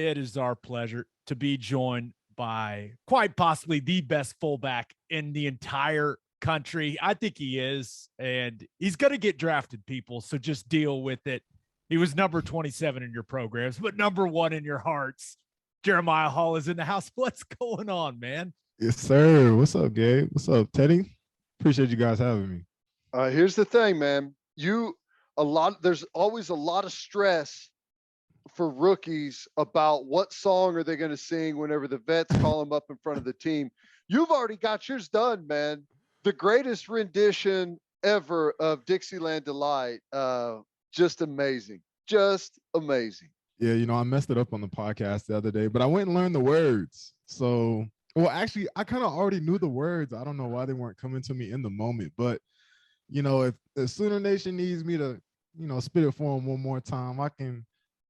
It is our pleasure to be joined by quite possibly the best fullback in the entire country. I think he is, and he's going to get drafted, people, so just deal with it. He was number 27 in your programs, but number 1 in your hearts. Jeremiah Hall is in the house. What's going on, man? Yes, sir. What's up, Gabe? What's up, Teddy? Appreciate you guys having me. Here's the thing, man. There's always a lot of stress for rookies about what song are they going to sing whenever the vets call them up in front of the team. You've already got yours done, man. The greatest rendition ever of Dixieland Delight. Just amazing. Just amazing. Yeah, I messed it up on the podcast the other day, but I went and learned the words. So, actually, I kind of already knew the words. I don't know why they weren't coming to me in the moment, but if the Sooner Nation needs me to, spit it for them one more time,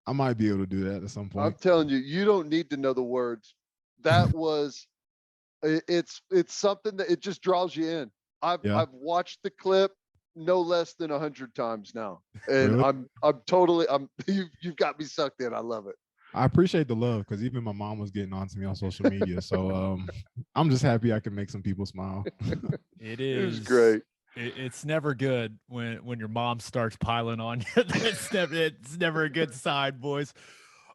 I might be able to do that at some point. I'm telling you, you don't need to know the words. That was, it's something that it just draws you in. I've watched the clip no less than 100 times now, and really? You've got me sucked in. I love it. I appreciate the love because even my mom was getting on to me on social media. So I'm just happy I can make some people smile. It is. It was great. It's never good when your mom starts piling on you. It's never a good sign, boys.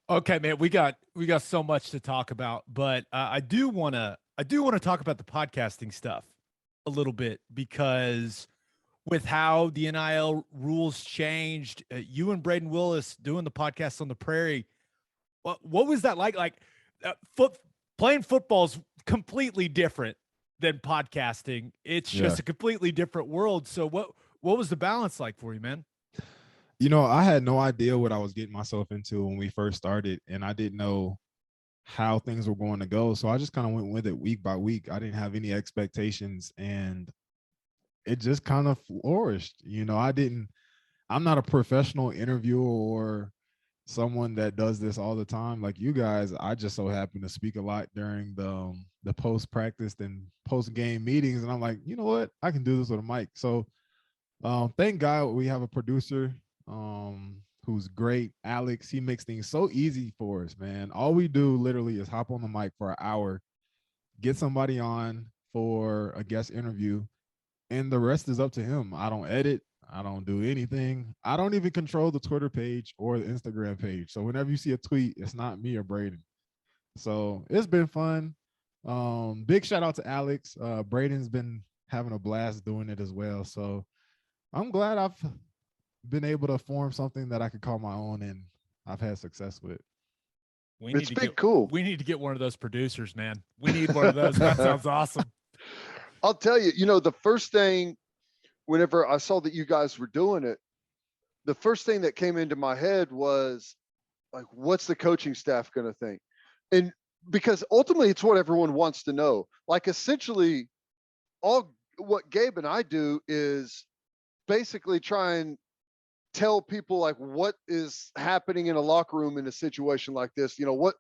Okay, man, we got so much to talk about, but I do want to talk about the podcasting stuff a little bit, because with how the NIL rules changed, you and Braden Willis doing the podcast on the Prairie, what was that like? Like playing football's completely different than podcasting. It's just a completely different world. So what was the balance like for you, man? I had no idea what I was getting myself into when we first started, and I didn't know how things were going to go. So I just kind of went with it week by week. I didn't have any expectations, and it just kind of flourished. I'm not a professional interviewer or someone that does this all the time like you guys. I just so happen to speak a lot during the post-practice and post-game meetings, and I'm like, you know what, I can do this with a mic. So thank God we have a producer who's great, Alex. He makes things so easy for us, man. All we do literally is hop on the mic for an hour, get somebody on for a guest interview, and the rest is up to him. I don't edit. I don't do anything. I don't even control the Twitter page or the Instagram page. So whenever you see a tweet, it's not me or Braden. So it's been fun. Big shout out to Alex. Braden's been having a blast doing it as well. So I'm glad I've been able to form something that I could call my own, and I've had success with. It's been cool. We need to get one of those producers, man. We need one of those. That sounds awesome. I'll tell you, the first thing, whenever I saw that you guys were doing it, the first thing that came into my head was like, what's the coaching staff going to think? And because ultimately it's what everyone wants to know. Like, essentially all what Gabe and I do is basically try and tell people like what is happening in a locker room in a situation like this. What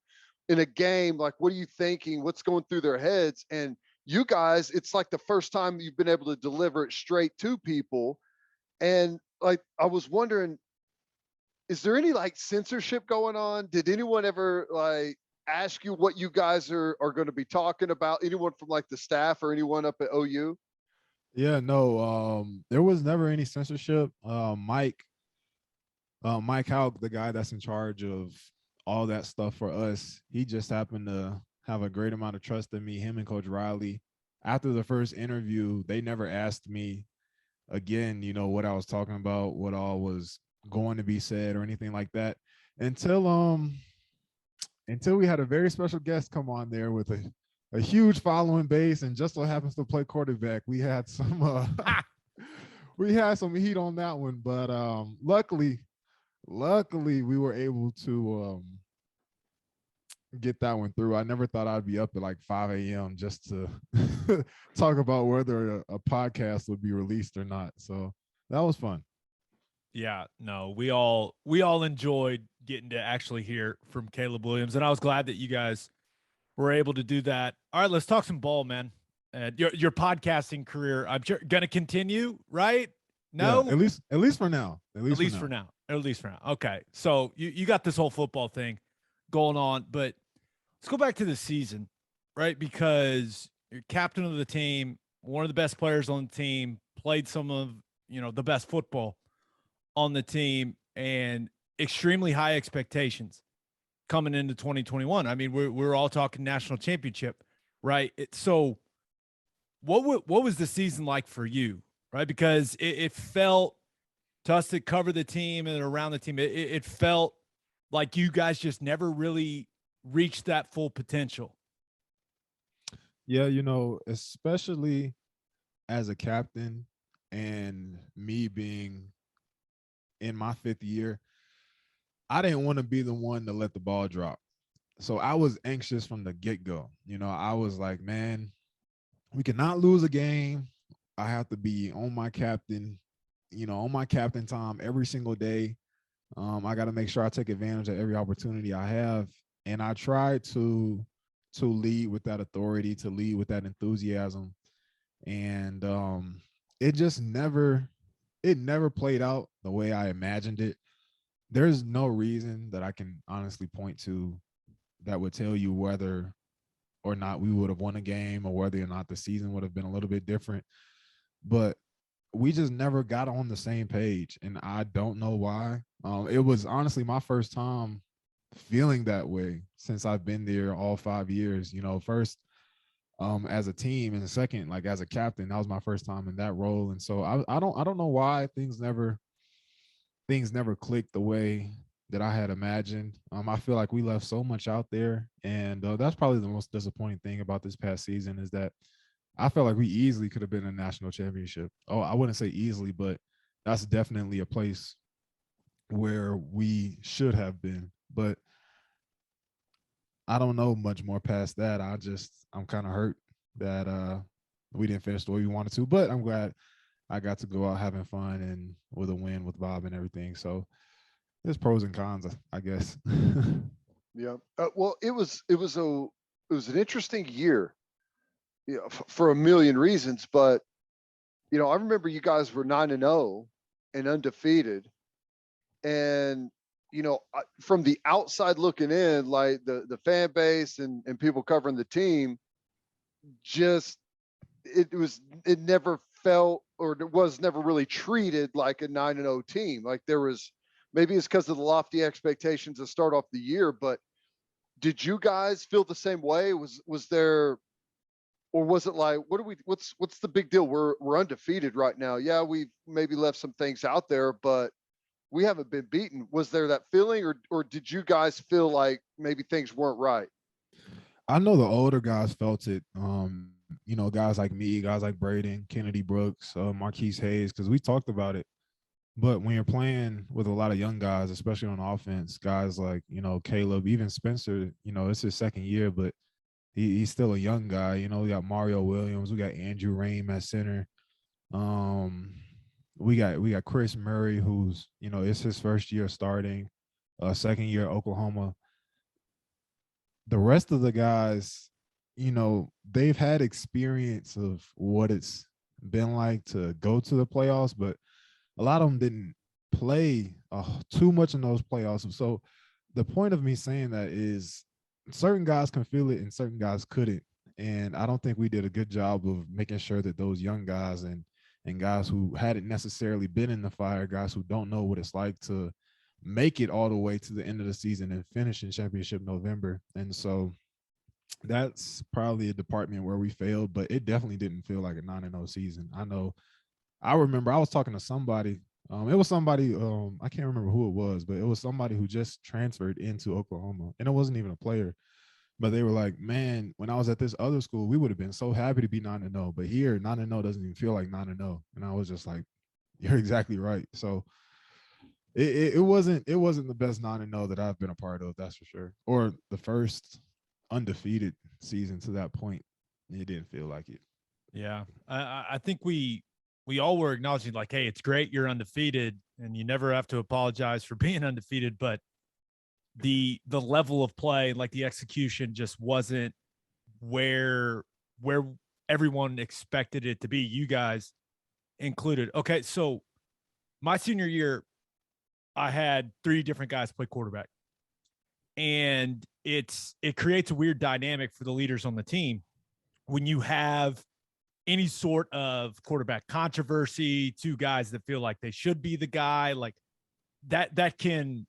in a game, like, what are you thinking? What's going through their heads? And you guys, it's like the first time you've been able to deliver it straight to people. And like, I was wondering, is there any like censorship going on? Did anyone ever like ask you what you guys are going to be talking about? Anyone from like the staff or anyone up at OU? Yeah, no, there was never any censorship. Mike Hauk, the guy that's in charge of all that stuff for us, he just happened to have a great amount of trust in me, him and Coach Riley. After the first interview, they never asked me again, what I was talking about, what all was going to be said or anything like that until we had a very special guest come on there with a huge following base and just so happens to play quarterback. We had some heat on that one, but luckily we were able to get that one through. I never thought I'd be up at like 5 a.m. just to talk about whether a podcast would be released or not. So that was fun. Yeah, no, we all enjoyed getting to actually hear from Caleb Williams, and I was glad that you guys were able to do that. All right, let's talk some ball, man. Your podcasting career, I'm sure, gonna continue, right? No, yeah, at least for now. At least for now. Okay, so you got this whole football thing going on, but let's go back to the season, right? Because you're captain of the team, one of the best players on the team, played some of, the best football on the team, and extremely high expectations coming into 2021. I mean, we're all talking national championship, right? So what was the season like for you, right? Because it felt to us to cover the team and around the team, it felt like you guys just never really reached that full potential. Yeah, especially as a captain and me being in my 5th year, I didn't want to be the one to let the ball drop. So I was anxious from the get-go. I was like, man, we cannot lose a game. I have to be on my captain, on my captain time every single day. I got to make sure I take advantage of every opportunity I have. And I try to lead with that authority, to lead with that enthusiasm. And it never played out the way I imagined it. There's no reason that I can honestly point to that would tell you whether or not we would have won a game or whether or not the season would have been a little bit different. But we just never got on the same page, and I don't know why. It was honestly my first time feeling that way since I've been there all 5 years. First as a team, and second, like as a captain, that was my first time in that role. And so I don't know why things never clicked the way that I had imagined. I feel like we left so much out there, and that's probably the most disappointing thing about this past season is that I felt like we easily could have been in a national championship. Oh, I wouldn't say easily, but that's definitely a place where we should have been. But I don't know much more past that. I'm kind of hurt that we didn't finish the way we wanted to, but I'm glad I got to go out having fun and with a win with Bob and everything. So there's pros and cons, I guess. Yeah. Well, it was an interesting year, for a million reasons. But I remember you guys were 9-0 and undefeated, and from the outside looking in, like the fan base and people covering the team, just it never felt, or it was never really treated like a 9-0 team. Like there was, maybe it's because of the lofty expectations to start off the year, but did you guys feel the same way? Was there, or was it like, what's the big deal? We're undefeated right now. Yeah, we've maybe left some things out there, but we haven't been beaten. Was there that feeling, or did you guys feel like maybe things weren't right? I know the older guys felt it. Guys like me, guys like Braden, Kennedy Brooks, Marquise Hayes, because we talked about it. But when you're playing with a lot of young guys, especially on offense, guys like, Caleb, even Spencer, it's his 2nd year, but he's still a young guy. We got Mario Williams, we got Andrew Rain at center. We got Chris Murray, who's, it's his 1st year starting, 2nd year Oklahoma. The rest of the guys, they've had experience of what it's been like to go to the playoffs, but a lot of them didn't play too much in those playoffs. So the point of me saying that is certain guys can feel it and certain guys couldn't. And I don't think we did a good job of making sure that those young guys and guys who hadn't necessarily been in the fire, guys who don't know what it's like to make it all the way to the end of the season and finish in championship November. And so that's probably a department where we failed, but it definitely didn't feel like a 9-0 season. I remember I was talking to somebody. It was somebody, I can't remember who it was, but it was somebody who just transferred into Oklahoma, and it wasn't even a player. But they were like, man, when I was at this other school, we would have been so happy to be 9-0. But here, 9-0 doesn't even feel like 9-0. And I was just like, you're exactly right. So it wasn't the best 9-0 that I've been a part of, that's for sure. Or the first undefeated season to that point. It didn't feel like it. Yeah. I think we all were acknowledging like, hey, it's great you're undefeated and you never have to apologize for being undefeated, but the level of play, like the execution, just wasn't where everyone expected it to be, you guys included. Okay, so my senior year, I had 3 different guys play quarterback. And it creates a weird dynamic for the leaders on the team when you have any sort of quarterback controversy, two guys that feel like they should be the guy, like that can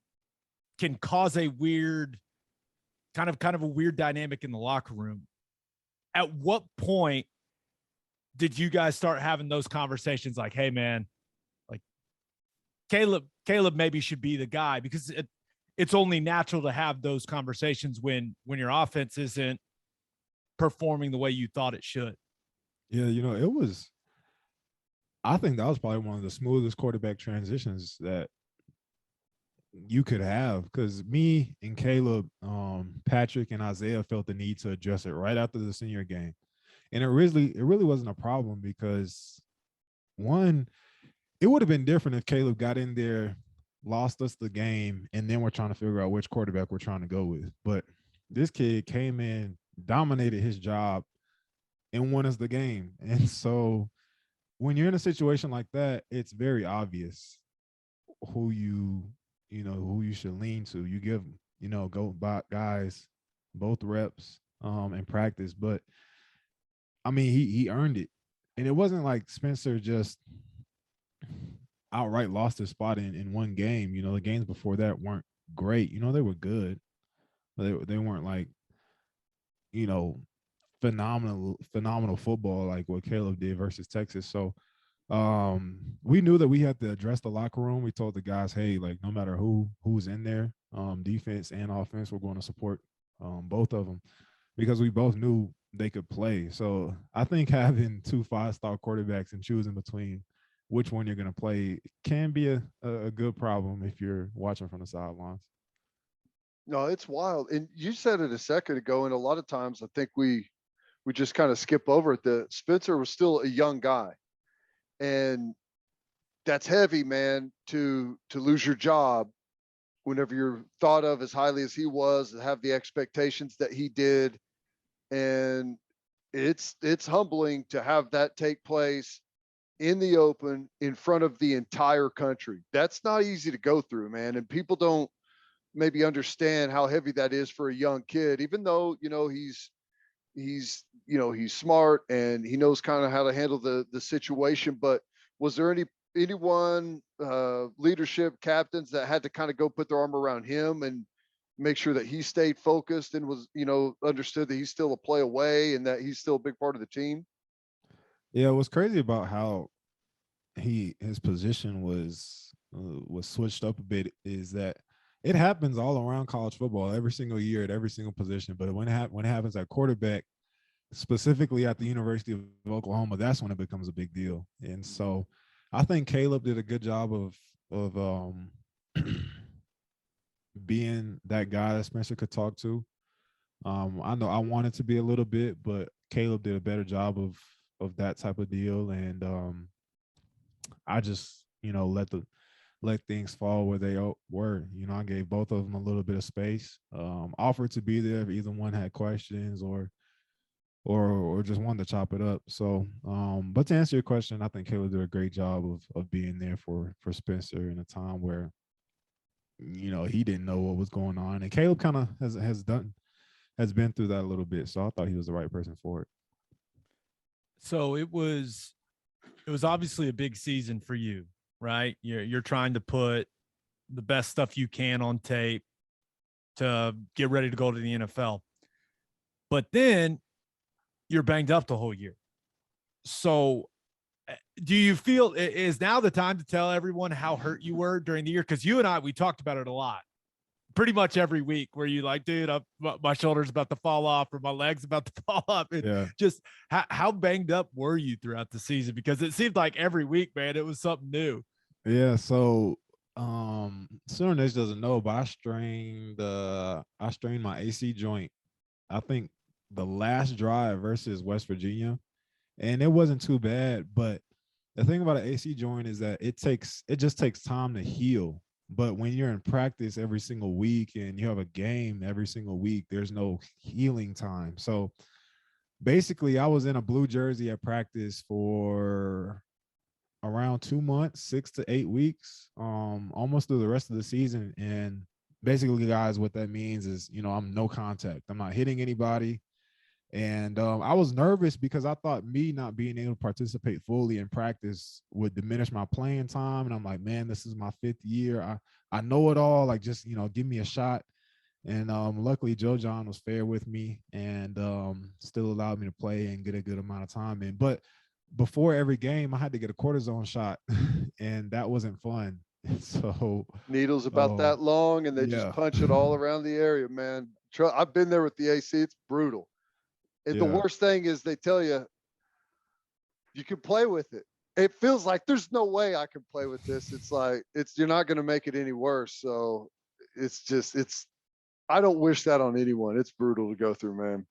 cause a weird kind of a weird dynamic in the locker room. At what point did you guys start having those conversations like, hey man, like Caleb maybe should be the guy? Because it's only natural to have those conversations when your offense isn't performing the way you thought it should. Yeah, I think that was probably one of the smoothest quarterback transitions that you could have, because me and Caleb, Patrick and Isaiah felt the need to address it right after the senior game. And it really wasn't a problem because, one, it would have been different if Caleb got in there, lost us the game, and then we're trying to figure out which quarterback we're trying to go with. But this kid came in, dominated his job, and won us the game. And so when you're in a situation like that, it's very obvious who who you should lean to. You give, go by guys both reps in practice. But I mean, he earned it. And it wasn't like Spencer just outright lost his spot in one game. The games before that weren't great. They were good, but they weren't like, phenomenal football like what Caleb did versus Texas. So we knew that we had to address the locker room. We told the guys, hey, like no matter who's in there, defense and offense, we're going to support both of them, because we both knew they could play. So I think having 2 5-star quarterbacks and choosing between which one you're going to play can be a good problem if you're watching from the sidelines. No, it's wild. And you said it a second ago, and a lot of times I think we just kind of skip over it. That Spencer was still a young guy, and that's heavy, man, to lose your job whenever you're thought of as highly as he was, and have the expectations that he did. And it's humbling to have that take place in the open in front of the entire country. That's not easy to go through, man. And people don't maybe understand how heavy that is for a young kid, even though, he's smart and he knows kind of how to handle the situation. But was there anyone leadership captains that had to kind of go put their arm around him and make sure that he stayed focused and was, understood that he's still a play away and that he's still a big part of the team? Yeah, what's crazy about how his position was switched up a bit is that it happens all around college football every single year at every single position. But when it happens at quarterback, specifically at the University of Oklahoma, that's when it becomes a big deal. And so I think Caleb did a good job of being that guy that Spencer could talk to. I know I wanted to be a little bit, but Caleb did a better job of that type of deal. And I just, let things fall where they were. I gave both of them a little bit of space, offered to be there if either one had questions or just wanted to chop it up. So, but to answer your question, I think Caleb did a great job of being there for Spencer in a time where, he didn't know what was going on. And Caleb kind of has been through that a little bit. So I thought he was the right person for it. So it was obviously a big season for you, right? You're trying to put the best stuff you can on tape to get ready to go to the NFL. But then you're banged up the whole year. So do you feel is now the time to tell everyone how hurt you were during the year? Because you and I, we talked about it a lot, pretty much every week, where you like, dude, my shoulder's about to fall off or my leg's about to fall off. And just how banged up were you throughout the season? Because it seemed like every week, man, it was something new. Yeah. So Sooners doesn't know, but I strained my AC joint, I think the last drive versus West Virginia, and it wasn't too bad. But the thing about an AC joint is that it just takes time to heal. But when you're in practice every single week and you have a game every single week, there's no healing time. So basically, I was in a blue jersey at practice for around 2 months, 6 to 8 weeks, almost through the rest of the season. And basically, guys, what that means is, I'm no contact. I'm not hitting anybody. And I was nervous because I thought me not being able to participate fully in practice would diminish my playing time. And I'm like, man, this is my 5th year. I know it all. Like, just, give me a shot. And luckily, Joe John was fair with me and still allowed me to play and get a good amount of time in. But before every game, I had to get a cortisone shot, and that wasn't fun. So Needles about that long, and they just yeah, punch it all around the area, man. I've been there with the AC. It's brutal. And the yeah, worst thing is they tell you you can play with it. It feels like there's no way I can play with this. It's like you're not going to make it any worse. So I don't wish that on anyone. It's brutal to go through, man.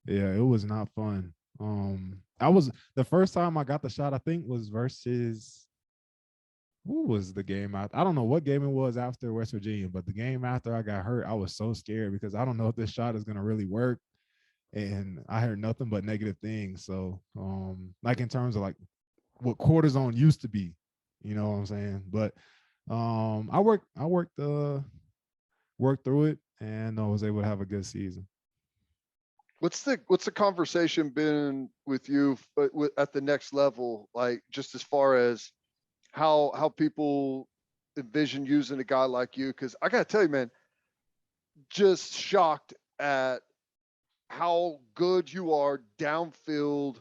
yeah. It was not fun. I was the first time I got the shot, I think, was versus who was the game out? I don't know what game it was after West Virginia, but the game after I got hurt, I was so scared because I don't know if this shot is gonna really work. And I heard nothing but negative things. So like in terms of like what cortisone used to be, you know what I'm saying? But I worked through it and I was able to have a good season. What's the conversation been with you at the next level, like just as far as how people envision using a guy like you? Because I gotta tell you, man, just shocked at how good you are downfield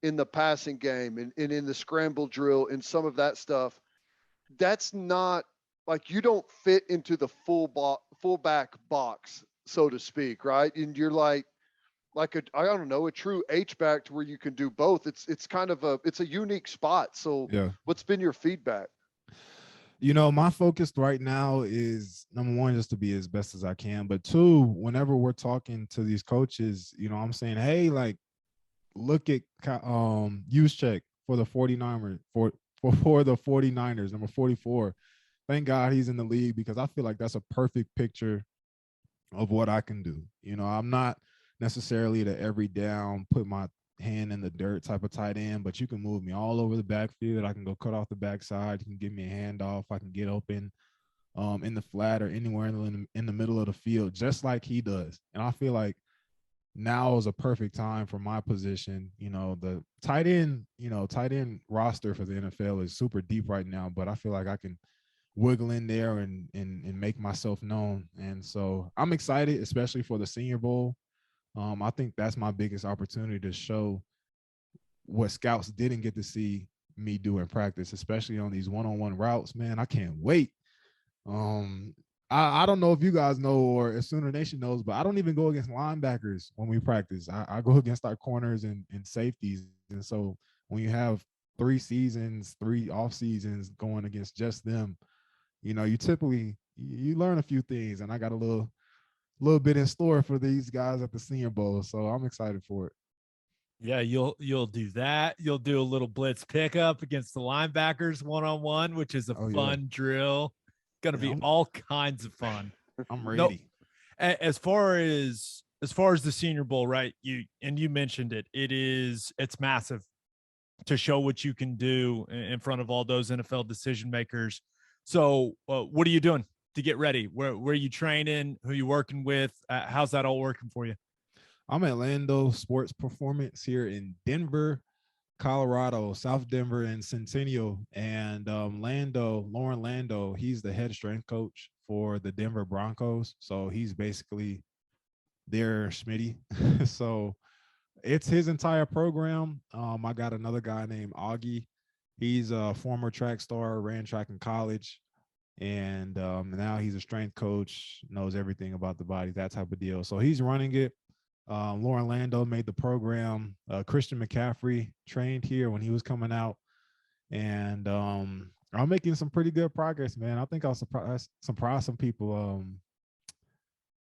in the passing game and in the scramble drill and some of that stuff. That's not like you don't fit into the fullback box, so to speak, right? And you're like I don't know, a true H back to where you can do both. It's kind of it's a unique spot. So Yeah. what's been your feedback? My focus right now is number one, just to be as best as I can. But two, whenever we're talking to these coaches, I'm saying, hey, like, look at use check for the 49ers for the 49ers, number 44. Thank God he's in the league because I feel like that's a perfect picture of what I can do. I'm not necessarily the every down, put my hand in the dirt type of tight end, but you can move me all over the backfield. I can go cut off the backside. You can give me a handoff. I can get open in the flat or anywhere in the middle of the field, just like he does. And I feel like now is a perfect time for my position. The tight end roster for the NFL is super deep right now, but I feel like I can wiggle in there and make myself known. And so I'm excited, especially for the Senior Bowl. I think that's my biggest opportunity to show what scouts didn't get to see me do in practice, especially on these one-on-one routes. Man, I can't wait. I don't know if you guys know or if Sooner Nation knows, but I don't even go against linebackers when we practice. I go against our corners and safeties. And so when you have 3 off seasons going against just them, you typically you learn a few things. And I got a little bit in store for these guys at the Senior Bowl. So I'm excited for it. Yeah, you'll do that. You'll do a little blitz pickup against the linebackers one-on-one, which is a fun drill. Gonna be all kinds of fun. I'm ready. No, as far as the Senior Bowl, right? You mentioned it. It's massive to show what you can do in front of all those NFL decision makers. So, what are you doing to get ready? Where are you training? Who are you working with? How's that all working for you? I'm at Lando Sports Performance here in Denver, Colorado, South Denver, and Centennial. And Lauren Lando, he's the head strength coach for the Denver Broncos. So he's basically their Schmitty. So it's his entire program. I got another guy named Augie. He's a former track star, ran track in college. And now he's a strength coach, knows everything about the body, that type of deal. So he's running it. Lauren Lando made the program. Christian McCaffrey trained here when he was coming out. And I'm making some pretty good progress, man. I think I'll surprise some people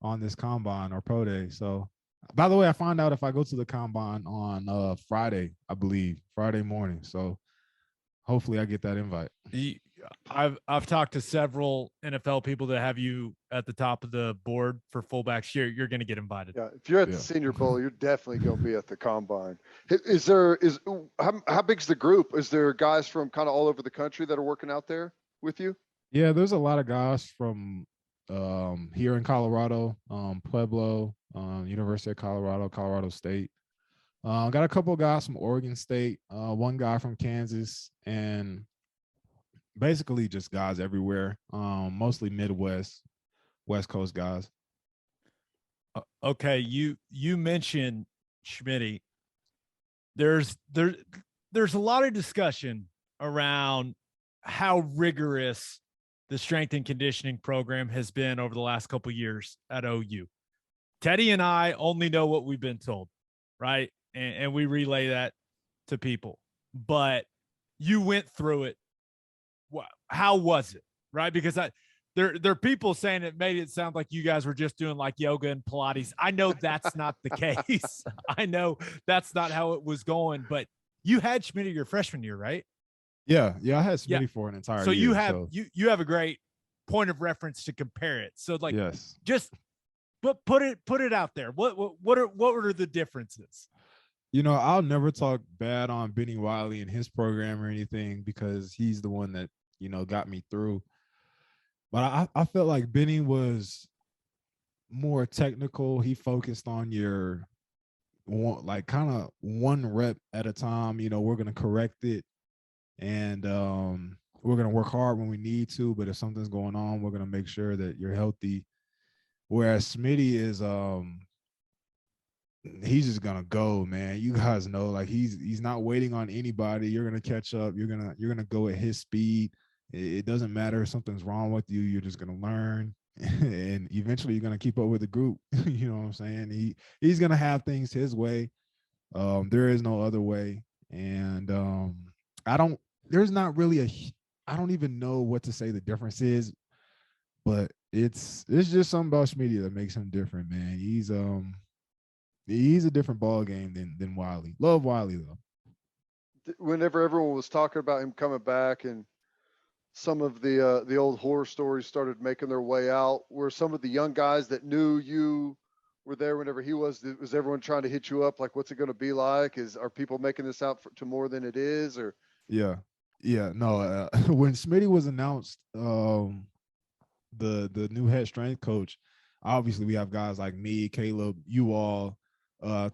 on this combine or pro day. So, by the way, I find out if I go to the combine on Friday, I believe, Friday morning. So hopefully I get that invite. I've talked to several NFL people that have you at the top of the board for fullbacks. You're going to get invited. Yeah, if you're at the Senior Bowl, you're definitely going to be at the combine. How big's the group? Is there guys from kind of all over the country that are working out there with you? Yeah, there's a lot of guys from here in Colorado, Pueblo, University of Colorado, Colorado State. Got a couple of guys from Oregon State, one guy from Kansas, and basically just guys everywhere. Mostly Midwest, West Coast guys. Okay, you mentioned Schmitty. There's a lot of discussion around how rigorous the strength and conditioning program has been over the last couple of years at OU. Teddy and I only know what we've been told, right? And we relay that to people. But you went through it. How was it, right? Because there are people saying it made it sound like you guys were just doing like yoga and Pilates. I know that's not the case. I know that's not how it was going. But you had Schmitty your freshman year, right? Yeah, I had Smitty for an entire so year. You have you have a great point of reference to compare it. So like, yes, just put it out there. What are the differences? I'll never talk bad on Benny Wiley and his program or anything because he's the one that got me through. But I felt like Benny was more technical. He focused on your like kind of one rep at a time. We're gonna correct it, and we're gonna work hard when we need to. But if something's going on, we're gonna make sure that you're healthy. Whereas Smitty is he's just gonna go, man. You guys know, like he's not waiting on anybody. You're gonna catch up. You're gonna go at his speed. It doesn't matter if something's wrong with you. You're just gonna learn, and eventually you're gonna keep up with the group. You know what I'm saying? He's gonna have things his way. There is no other way, and I don't. There's not really I don't even know what to say the difference is, but it's just something about Schmitty that makes him different, man. He's a different ball game than Wiley. Love Wiley though. Whenever everyone was talking about him coming back and some of the old horror stories started making their way out, were some of the young guys that knew you were there whenever he was everyone trying to hit you up like, what's it going to be like? Are people making this out to more than it is? Or yeah, no. When Smitty was announced, the new head strength coach, obviously we have guys like me, Caleb, you all,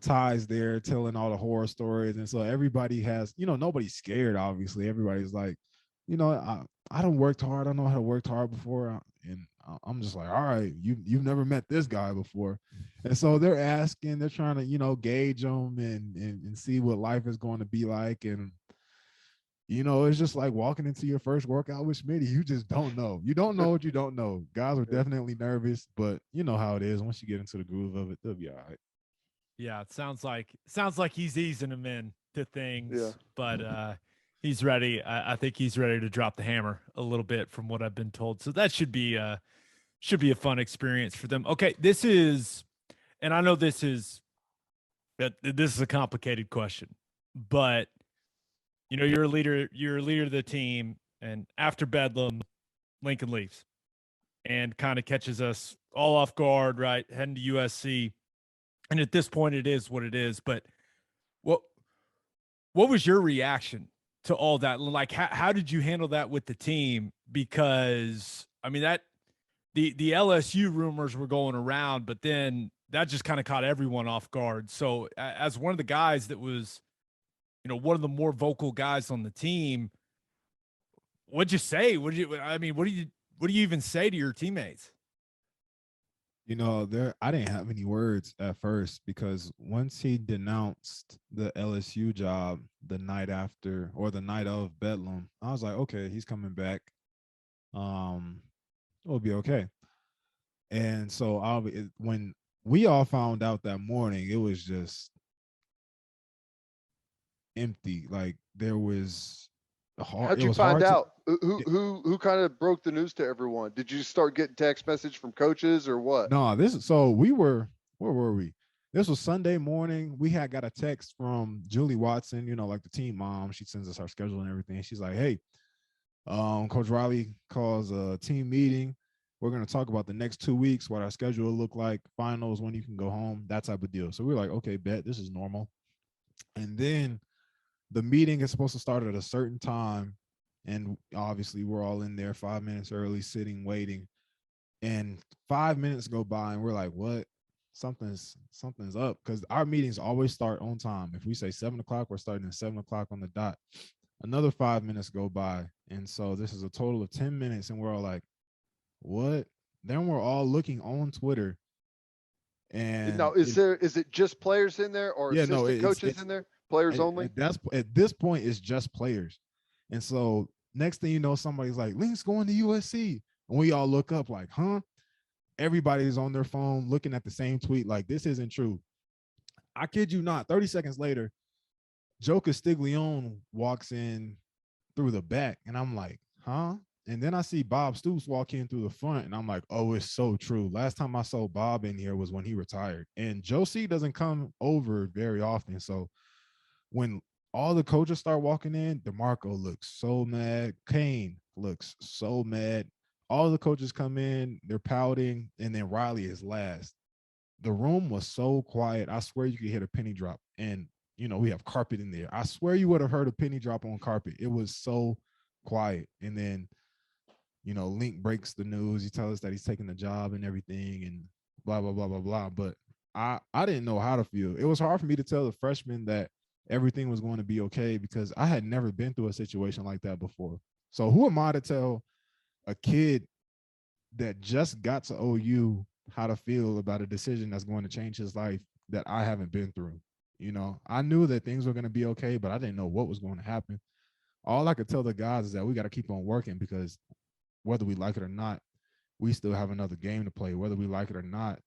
Ty's there telling all the horror stories, and so everybody has, nobody's scared. Obviously, everybody's like, I don't worked hard. I know how to work hard before, and I'm just like, all right, you've never met this guy before, and so they're asking, they're trying to gauge them and see what life is going to be like, and it's just like walking into your first workout with Smitty. You just don't know. You don't know what you don't know. Guys are definitely nervous, but you know how it is. Once you get into the groove of it, they'll be all right. Yeah, it sounds like he's easing them in to things, Yeah. but he's ready. I think he's ready to drop the hammer a little bit from what I've been told. So that should be a fun experience for them. Okay, and I know this is a complicated question, but you're a leader of the team, and after Bedlam, Lincoln leaves and kind of catches us all off guard, right? Heading to USC. And at this point, it is what it is. But what was your reaction to all that? Like, how did you handle that with the team? Because I mean, that the LSU rumors were going around, but then that just kind of caught everyone off guard. So as one of the guys that was, one of the more vocal guys on the team, what'd you say? What do you even say to your teammates? I didn't have any words at first because once he denounced the LSU job the night after or the night of Bedlam, I was like, okay, he's coming back. It'll be okay. And so when we all found out that morning, it was just empty. Like there was how'd you find out? Who kind of broke the news to everyone? Did you start getting text message from coaches or what? No, where were we? This was Sunday morning. We had got a text from Julie Watson, like the team mom. She sends us our schedule and everything. She's like, hey, Coach Riley calls a team meeting. We're going to talk about the next 2 weeks, what our schedule will look like, finals, when you can go home, that type of deal. So we're like, okay, bet, this is normal. And then the meeting is supposed to start at a certain time. And obviously we're all in there 5 minutes early, sitting, waiting. And 5 minutes go by and we're like, what? Something's up, because our meetings always start on time. If we say 7 o'clock, we're starting at 7 o'clock on the dot. Another 5 minutes go by. And so this is a total of 10 minutes. And we're all like, what? Then we're all looking on Twitter. Now, And is it just players in there or yeah, no, assistant coaches in there? Players only? at this point, it's just players. And so next thing you know, somebody's like, Link's going to USC. And we all look up like, huh? Everybody's on their phone looking at the same tweet like, this isn't true. I kid you not, 30 seconds later, Joe Castiglione walks in through the back, and I'm like, huh? And then I see Bob Stoops walk in through the front, and I'm like, oh, it's so true. Last time I saw Bob in here was when he retired. And Joe C doesn't come over very often. So when all the coaches start walking in, DeMarco looks so mad. Kane looks so mad. All the coaches come in, they're pouting, and then Riley is last. The room was so quiet. I swear you could hear a penny drop. And, we have carpet in there. I swear you would have heard a penny drop on carpet. It was so quiet. And then, Link breaks the news. He tells us that he's taking the job and everything and blah, blah, blah, blah, blah. But I didn't know how to feel. It was hard for me to tell the freshmen that everything was going to be okay because I had never been through a situation like that before. So who am I to tell a kid that just got to OU how to feel about a decision that's going to change his life that I haven't been through? I knew that things were going to be okay, but I didn't know what was going to happen. All I could tell the guys is that we got to keep on working because whether we like it or not, we still have another game to play. Whether we like it or not,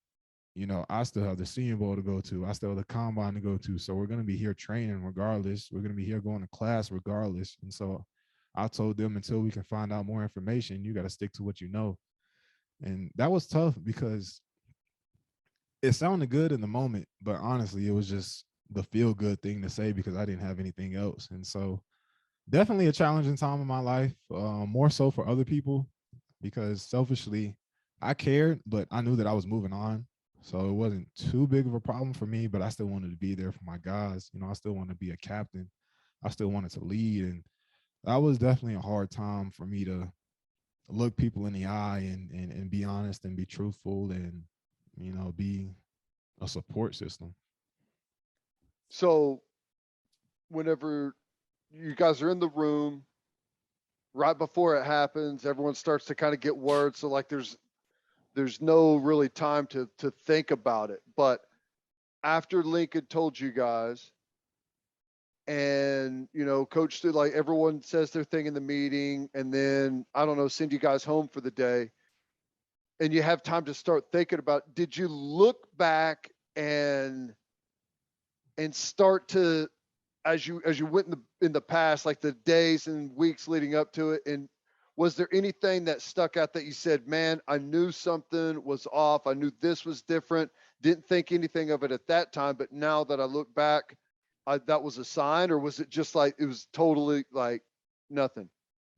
I still have the Senior Bowl to go to. I still have the Combine to go to. So we're going to be here training regardless. We're going to be here going to class regardless. And so I told them until we can find out more information, you got to stick to what you know. And that was tough because it sounded good in the moment, but honestly, it was just the feel good thing to say because I didn't have anything else. And so definitely a challenging time in my life, more so for other people because selfishly I cared, but I knew that I was moving on. So it wasn't too big of a problem for me, but I still wanted to be there for my guys. I still wanted to be a captain. I still wanted to lead. And that was definitely a hard time for me to look people in the eye and be honest and be truthful and, be a support system. So whenever you guys are in the room, right before it happens, everyone starts to kind of get word. So like there's no really time to think about it. But after Lincoln told you guys, and coach did, like, everyone says their thing in the meeting, and then I don't know, send you guys home for the day, and you have time to start thinking about, did you look back and start to, as you went in the past, like the days and weeks leading up to it, and was there anything that stuck out that you said, man, I knew something was off, I knew this was different, didn't think anything of it at that time, but now that I look back, that was a sign? Or was it just like it was totally like nothing?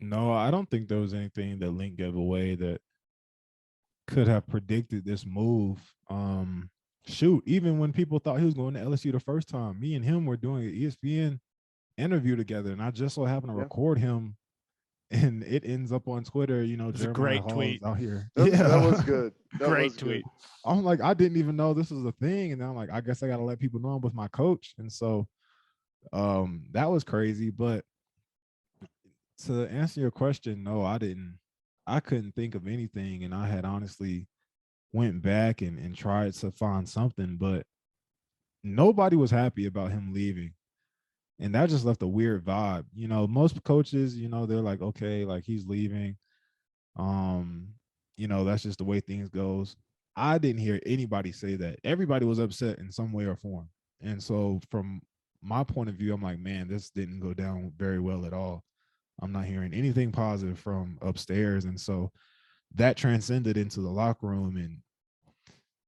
No, I don't think there was anything that Link gave away that could have predicted this move. Shoot, even when people thought he was going to LSU the first time, me and him were doing an ESPN interview together, and I just so happened to record him, and it ends up on Twitter. It's Jeremiah a great Hall's tweet out here. That was good. Great tweet. I'm like, I didn't even know this was a thing, and I'm like, I guess I got to let people know I'm with my coach, and so that was crazy. But to answer your question, no, I didn't. I couldn't think of anything, and I had honestly went back and tried to find something, but nobody was happy about him leaving. And that just left a weird vibe. Most coaches, they're like, okay, like he's leaving. That's just the way things goes. I didn't hear anybody say that. Everybody was upset in some way or form. And so from my point of view, I'm like, man, this didn't go down very well at all. I'm not hearing anything positive from upstairs. And so that transcended into the locker room, and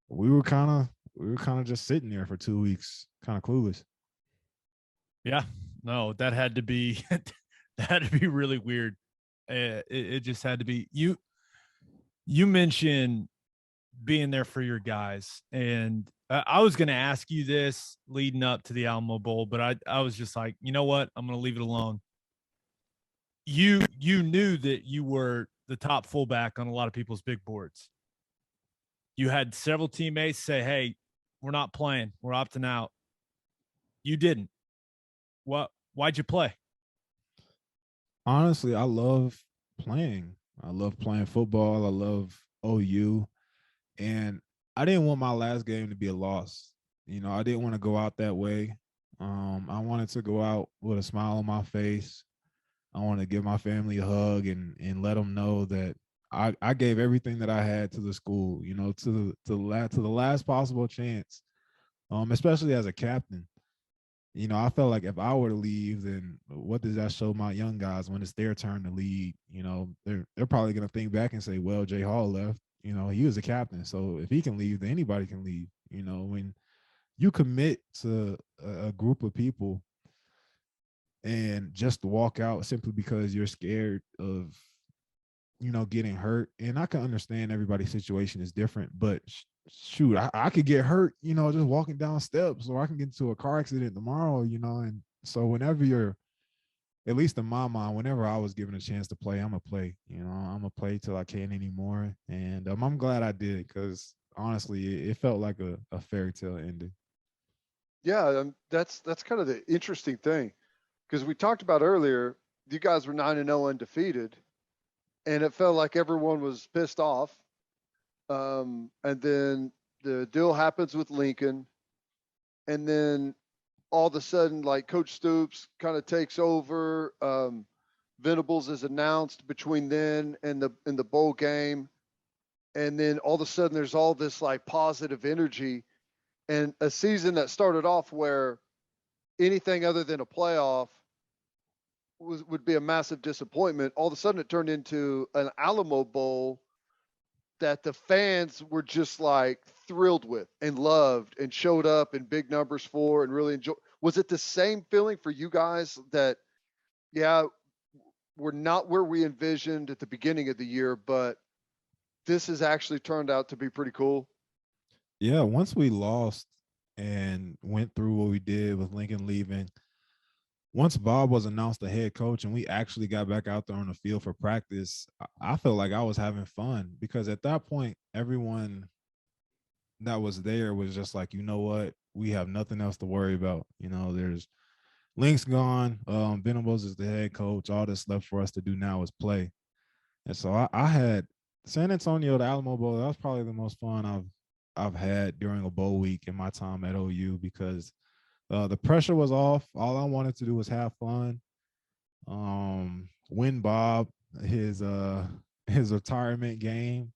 we were kind of just sitting there for 2 weeks, kind of clueless. Yeah, no, that had to be really weird. It just had to be. You mentioned being there for your guys, and I was going to ask you this leading up to the Alamo Bowl, but I was just like, you know what, I'm going to leave it alone. You knew that you were the top fullback on a lot of people's big boards. You had several teammates say, "Hey, we're not playing. We're opting out." You didn't. What? Why'd you play? Honestly, I love playing. I love playing football. I love OU. And I didn't want my last game to be a loss. I didn't want to go out that way. I wanted to go out with a smile on my face. I wanted to give my family a hug and let them know that I gave everything that I had to the school, to the last possible chance. Especially as a captain. I felt like if I were to leave, then what does that show my young guys when it's their turn to lead? They're probably gonna think back and say, well, Jay Hall left. He was a captain. So if he can leave, then anybody can leave. When you commit to a group of people and just walk out simply because you're scared of getting hurt. And I can understand everybody's situation is different, but shoot, I could get hurt, just walking down steps, or I can get into a car accident tomorrow, and so whenever you're, at least in my mind, whenever I was given a chance to play, I'm gonna play, I'm gonna play till I can't anymore. And I'm glad I did, because honestly, it felt like a fairy tale ending. Yeah, that's kind of the interesting thing, because we talked about earlier, you guys were 9-0 undefeated, and it felt like everyone was pissed off. And then the deal happens with Lincoln, and then all of a sudden, like Coach Stoops kind of takes over. Venables is announced between then and the bowl game, and then all of a sudden there's all this like positive energy, and a season that started off where anything other than a playoff would be a massive disappointment. All of a sudden it turned into an Alamo Bowl that the fans were just like thrilled with and loved and showed up in big numbers for and really enjoyed. Was it the same feeling for you guys that, yeah, we're not where we envisioned at the beginning of the year, but this has actually turned out to be pretty cool? Yeah, once we lost and went through what we did with Lincoln leaving, once Bob was announced the head coach and we actually got back out there on the field for practice, I felt like I was having fun, because at that point, everyone that was there was just like, you know what, we have nothing else to worry about. There's Link's gone, Venables is the head coach. All that's left for us to do now is play. And so I had San Antonio, the Alamo Bowl. That was probably the most fun I've had during a bowl week in my time at OU, because the pressure was off. All I wanted to do was have fun, win Bob his retirement game,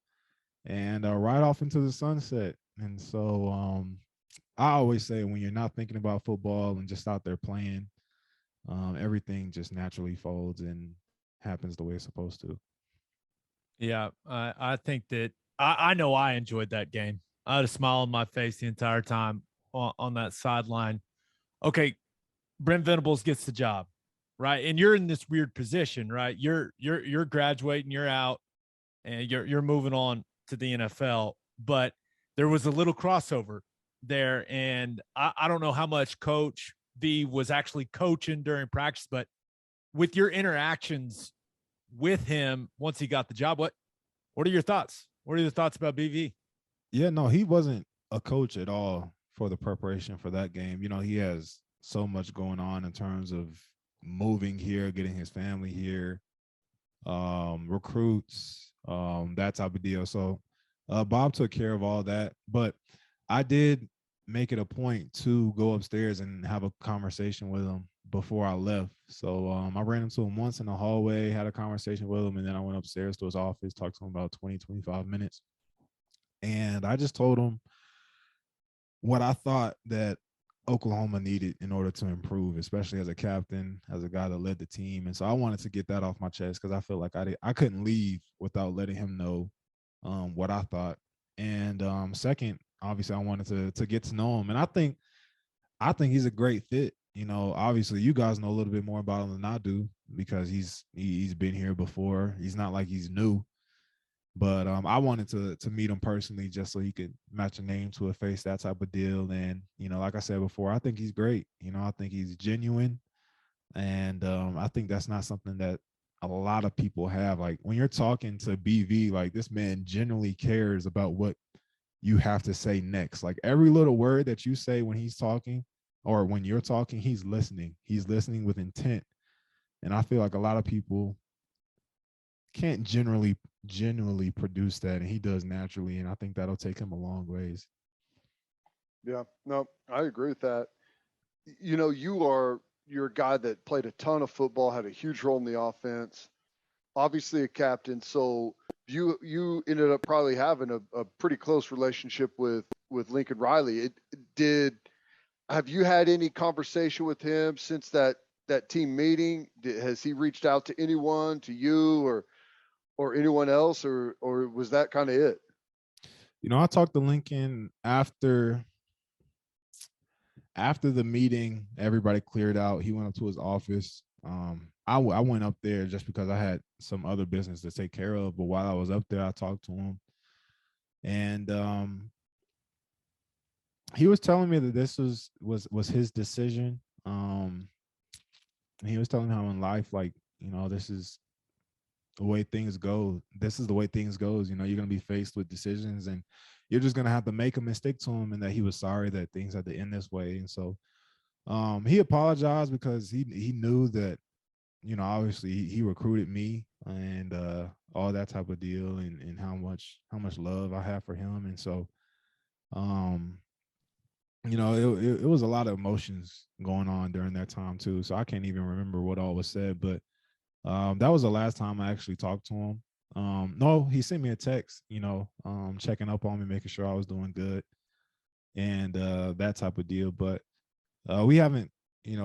and ride off into the sunset. And so I always say, when you're not thinking about football and just out there playing, everything just naturally folds and happens the way it's supposed to. Yeah, I think that I know I enjoyed that game. I had a smile on my face the entire time on that sideline. Okay, Brent Venables gets the job, right? And you're in this weird position, right? You're graduating, you're out, and you're moving on to the NFL. But there was a little crossover there, and I don't know how much Coach V was actually coaching during practice, but with your interactions with him once he got the job, what are your thoughts? What are your thoughts about BV? Yeah, no, he wasn't a coach at all for the preparation for that game. He has so much going on in terms of moving here, getting his family here, recruits, that type of deal. So Bob took care of all that, but I did make it a point to go upstairs and have a conversation with him before I left. So I ran into him once in the hallway, had a conversation with him, and then I went upstairs to his office, talked to him about 20, 25 minutes. And I just told him what I thought that Oklahoma needed in order to improve, especially as a captain, as a guy that led the team. And so I wanted to get that off my chest, because I felt like I couldn't leave without letting him know what I thought. And second, obviously, I wanted to get to know him. And I think he's a great fit. Obviously, you guys know a little bit more about him than I do, because he's been here before. He's not like he's new. But I wanted to meet him personally, just so he could match a name to a face, that type of deal. And, like I said before, I think he's great. I think he's genuine. And I think that's not something that a lot of people have. Like, when you're talking to BV, like, this man genuinely cares about what you have to say next. Like every little word that you say when he's talking or when you're talking, he's listening. He's listening with intent. And I feel like a lot of people can't genuinely produce that, and he does naturally. And I think that'll take him a long ways. Yeah, no, I agree with that. You know, you're a guy that played a ton of football, had a huge role in the offense, obviously a captain. So you ended up probably having a pretty close relationship with Lincoln Riley. Have you had any conversation with him since that team meeting? Has he reached out to anyone, to you or anyone else, or was that kind of it? I talked to Lincoln after the meeting. Everybody cleared out. He went up to his office. I went up there just because I had some other business to take care of. But while I was up there, I talked to him, and he was telling me that this was his decision. He was telling me how in life, like, this is the way things go. This is the way things goes. You're going to be faced with decisions, and you're just going to have to make them and stick to them. And that he was sorry that things had to end this way. And so he apologized because he knew that, obviously he recruited me and all that type of deal, and how much love I have for him. And so, it was a lot of emotions going on during that time too. So I can't even remember what all was said, but that was the last time I actually talked to him. No, he sent me a text, checking up on me, making sure I was doing good, and that type of deal. But we haven't,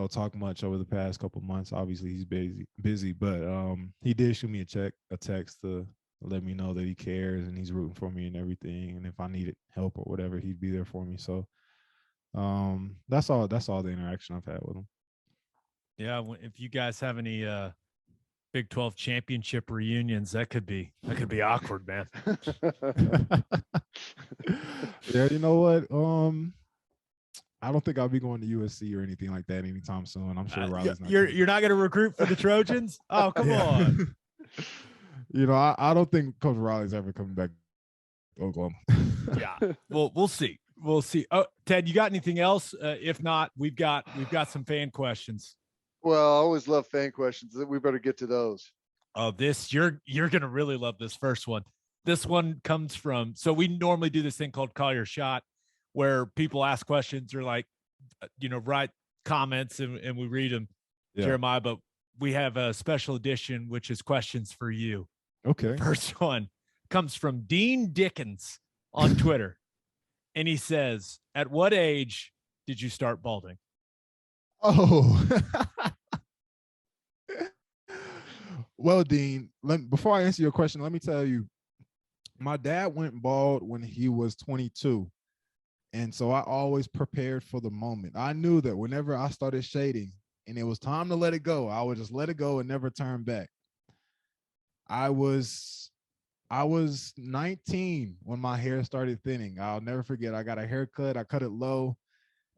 talked much over the past couple months. Obviously, he's busy, but he did shoot me a text to let me know that he cares and he's rooting for me and everything. And if I needed help or whatever, he'd be there for me. So that's all the interaction I've had with him. Yeah, if you guys have any Big 12 championship reunions, that could be awkward, man. Yeah, you know what? I don't think I'll be going to USC or anything like that anytime soon. I'm sure Riley's not. You're not going to recruit for the Trojans? Oh, come on. I don't think Coach Riley's ever coming back to Oklahoma. Yeah. Well, we'll see. We'll see. Oh, Ted, you got anything else? If not, we've got some fan questions. Well, I always love fan questions. We better get to those. Oh, you're gonna really love this first one. This one comes from, so we normally do this thing called Call Your Shot, where people ask questions or like, write comments and we read them, yeah. Jeremiah, but we have a special edition, which is questions for you. Okay. First one comes from Dean Dickens on Twitter. And he says, at what age did you start balding? Oh, well, Dean, before I answer your question, let me tell you, my dad went bald when he was 22. And so I always prepared for the moment. I knew that whenever I started shading and it was time to let it go, I would just let it go and never turn back. I was 19 when my hair started thinning. I'll never forget. I got a haircut. I cut it low.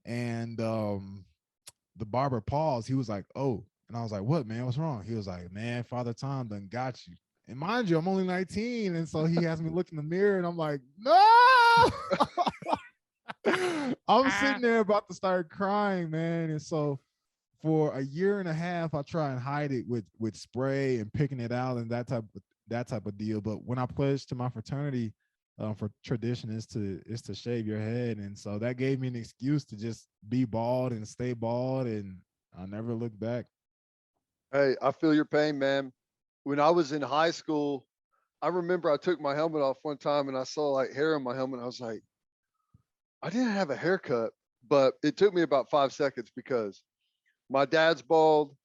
And the barber paused. He was like, oh. And I was like, what, man? What's wrong? He was like, man, Father Time done got you. And mind you, I'm only 19. And so he has me look in the mirror and I'm like, no. I'm sitting there about to start crying, man. And so for a year and a half, I try and hide it with spray and picking it out and that type of deal. But when I pledged to my fraternity, for tradition is to shave your head. And so that gave me an excuse to just be bald and stay bald. And I never looked back. Hey, I feel your pain, man. When I was in high school, I remember I took my helmet off one time and I saw like hair in my helmet. I was like, I didn't have a haircut, but it took me about 5 seconds because my dad's bald.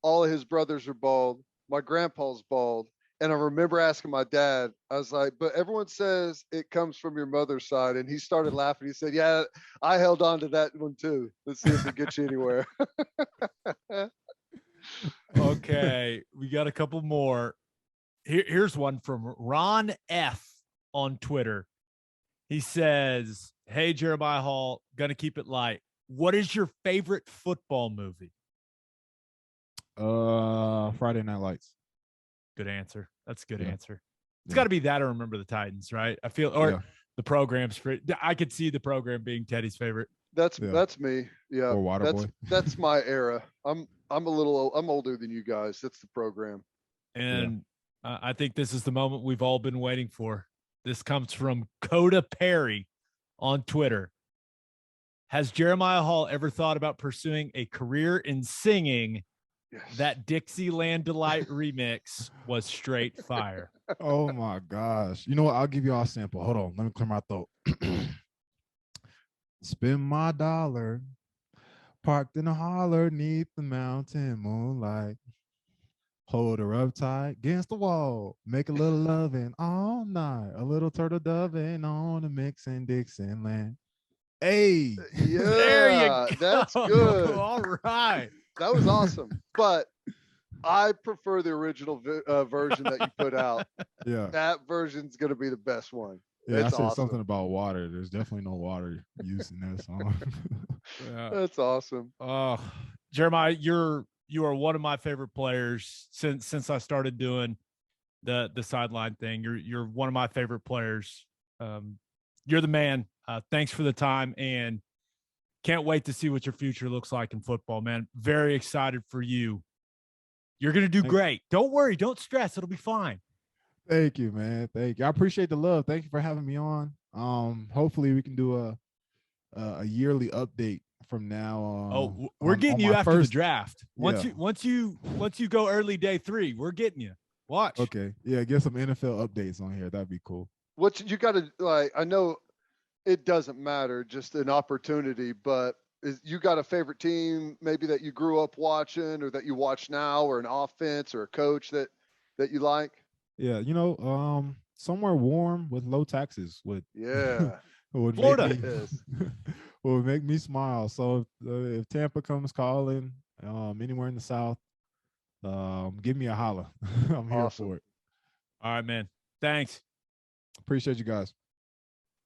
All of his brothers are bald. My grandpa's bald. And I remember asking my dad, I was like, but everyone says it comes from your mother's side. And he started laughing. He said, yeah, I held on to that one too. Let's see if it gets you anywhere. Okay. We got a couple more. Here's one from Ron F on Twitter. He says, hey, Jeremiah Hall, gonna keep it light. What is your favorite football movie? Friday Night Lights. Good answer. That's a good answer. It's got to be that or Remember the Titans, right? I feel, or the program's for. I could see the program being Teddy's favorite. That's me. Yeah. Or Waterboy. That's my era. I'm older than you guys. That's the program. And I think this is the moment we've all been waiting for. This comes from Coda Perry on Twitter. Has Jeremiah Hall ever thought about pursuing a career in singing? Yes. That Dixieland Delight remix was straight fire. Oh my gosh. You know what? I'll give you all a sample. Hold on. Let me clear my throat. Spend my dollar parked in a holler neath the mountain moonlight. Hold her up tight against the wall. Make a little loving all night. A little turtle doving on a mixing Dixieland. Hey. Yeah. There you go. That's good. All right. That was awesome. But I prefer the original version that you put out. Yeah. That version's going to be the best one. Yeah, That's I said awesome. something about water. There's definitely no water used in that song. That's awesome. Jeremiah, you are one of my favorite players since I started doing the sideline thing. You're one of my favorite players. You're the man. Thanks for the time, and can't wait to see what your future looks like in football, man. Very excited for you. You're going to do great. Don't worry. Don't stress. It'll be fine. Thank you, man. Thank you. I appreciate the love. Thank you for having me on. Hopefully we can do a yearly update from now on. We're getting you after the draft. Once Yeah. once you go early day 3, we're getting you. Watch. Okay. Yeah, get some NFL updates on here. That'd be cool. What you got to like, I know it doesn't matter, just an opportunity, but you got a favorite team maybe that you grew up watching or that you watch now, or an offense or a coach that you like? Yeah, somewhere warm with low taxes would would Florida would make me smile. So if Tampa comes calling, anywhere in the South, give me a holla. I'm here for it. All right, man. Thanks. Appreciate you guys.